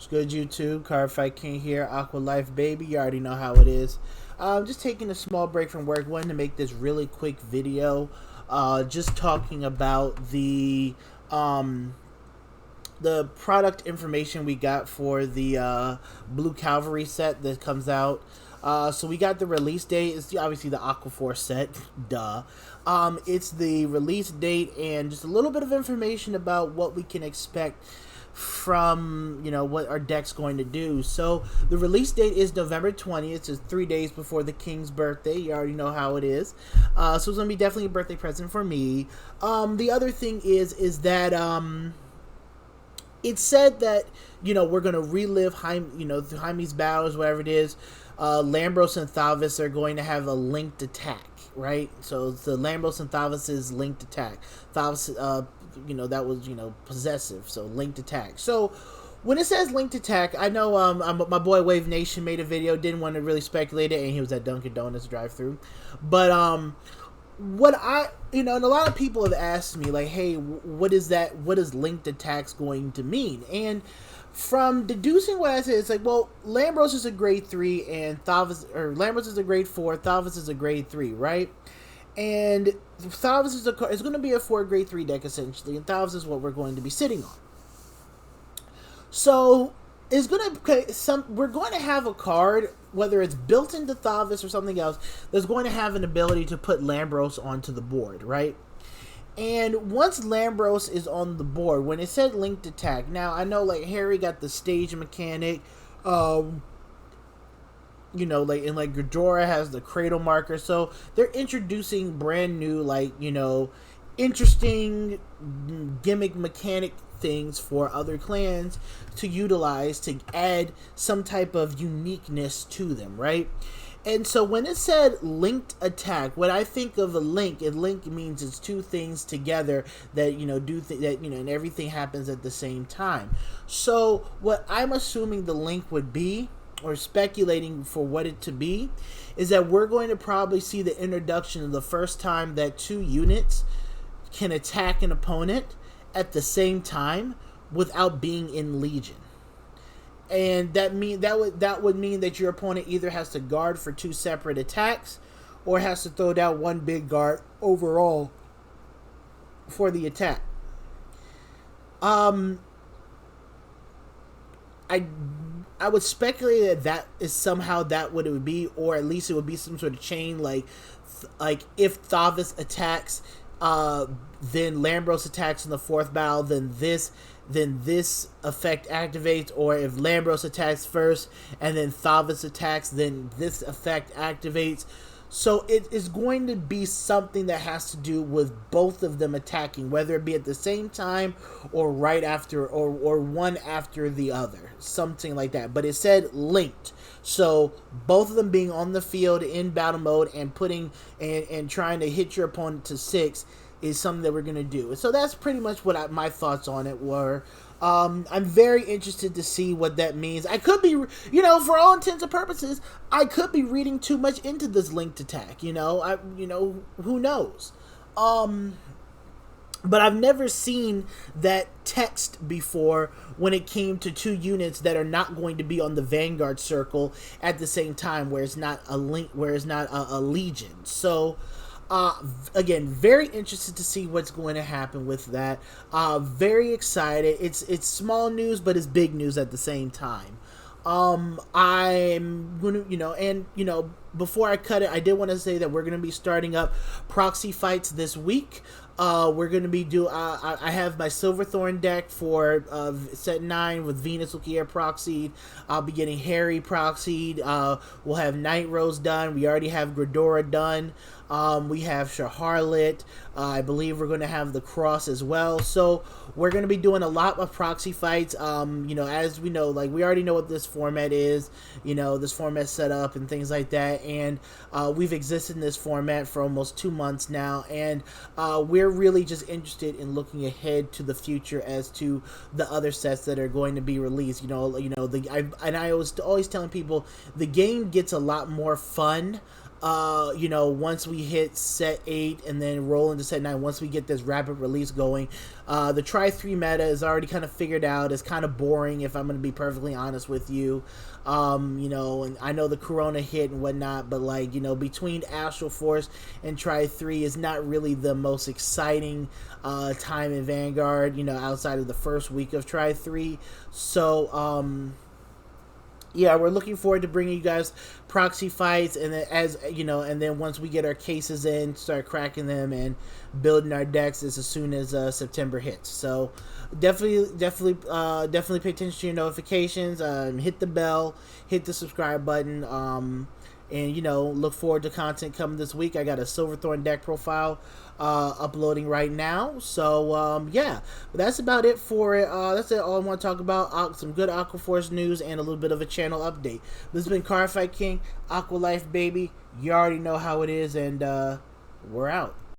Good, YouTube. Card Fight King here. Aqua Life Baby. You already know how it is. Just taking a small break from work. Wanted to make this really quick video. Just talking about the product information we got for the Blue Cavalry set that comes out. So we got the release date. It's obviously the Aqua Force set. Duh. It's the release date and just a little bit of information about what we can expect from, what our deck's going to do. So the release date is November 20th. It's 3 days before the King's birthday. You already know how it is. So it's going to be definitely a birthday present for me. The other thing is that it said that, we're going to relive Jaime's battles, whatever it is. Lambros and Thavas are going to have a linked attack, right? So it's the Lambros and Thavas' linked attack. Thavas, that was, possessive, so linked attack. So when it says linked attack, I know my boy Wave Nation made a video, didn't want to really speculate it, and he was at Dunkin' Donuts drive-thru. But what and a lot of people have asked me, like, hey, what is that? What is linked attacks going to mean? And from deducing what I said, it's like, well, Lambros is a grade 3 and Lambros is a grade 4, Thavas is a grade 3, right? And Thavas is it's going to be a 4 grade 3 deck essentially, and Thavas is what we're going to be sitting on. So we're going to have a card, whether it's built into Thavas or something else, that's going to have an ability to put Lambros onto the board, right? And once Lambros is on the board, when it said linked attack, now I know like Harry got the stage mechanic, Ghidorah has the cradle marker, so they're introducing brand new, interesting gimmick mechanic things for other clans to utilize to add some type of uniqueness to them, right? And so when it said linked attack, what I think of a link means it's two things together that, and everything happens at the same time. So what I'm assuming the link would be, or speculating for what it to be, is that we're going to probably see the introduction of the first time that two units can attack an opponent at the same time without being in Legion. And that would mean that your opponent either has to guard for two separate attacks or has to throw down one big guard overall for the attack. I would speculate that is somehow that what it would be, or at least it would be some sort of chain, like if Thavas attacks, then Lambros attacks in the fourth battle, then this effect activates, or if Lambros attacks first and then Thavas attacks, then this effect activates. So it is going to be something that has to do with both of them attacking, whether it be at the same time or right after, or one after the other, something like that. But it said linked, so both of them being on the field in battle mode and putting and trying to hit your opponent to 6 is something that we're going to do. So that's pretty much what my thoughts on it were. I'm very interested to see what that means. I could be, for all intents and purposes, I could be reading too much into this linked attack. Who knows? But I've never seen that text before when it came to two units that are not going to be on the Vanguard circle at the same time, where it's not a Legion. So again, very interested to see what's going to happen with that. Very excited. It's small news, but it's big news at the same time. I'm gonna, before I cut it, I did want to say that we're gonna be starting up Proxy Fights this week. We're gonna be I have my Silverthorn deck for set 9 with Venus Lucia proxied. I'll be getting Harry proxied. We'll have Night Rose done. We already have Ghidorah done. We have Shaharlet. I believe we're going to have the Cross as well. So we're going to be doing a lot of proxy fights. As we know, we already know what this format is. This format set up and things like that. And we've existed in this format for almost 2 months now. And we're really just interested in looking ahead to the future as to the other sets that are going to be released. I was always telling people the game gets a lot more fun once we hit set 8 and then roll into set 9, once we get this rapid release going, the try 3 meta is already kind of figured out. It's kind of boring, if I'm going to be perfectly honest with you. And I know the Corona hit and whatnot, but between Astral Force and try 3 is not really the most exciting time in Vanguard, outside of the first week of try 3. So, yeah, we're looking forward to bringing you guys proxy fights, and then and then once we get our cases in, start cracking them and building our decks as soon as September hits. So definitely pay attention to your notifications. Hit the bell, hit the subscribe button. And look forward to content coming this week. I got a Silverthorn deck profile uploading right now. So yeah, but that's about it for it. That's it. All I want to talk about. Some good Aqua Force news and a little bit of a channel update. This has been Card Fight King, Aqua Life Baby. You already know how it is, and we're out.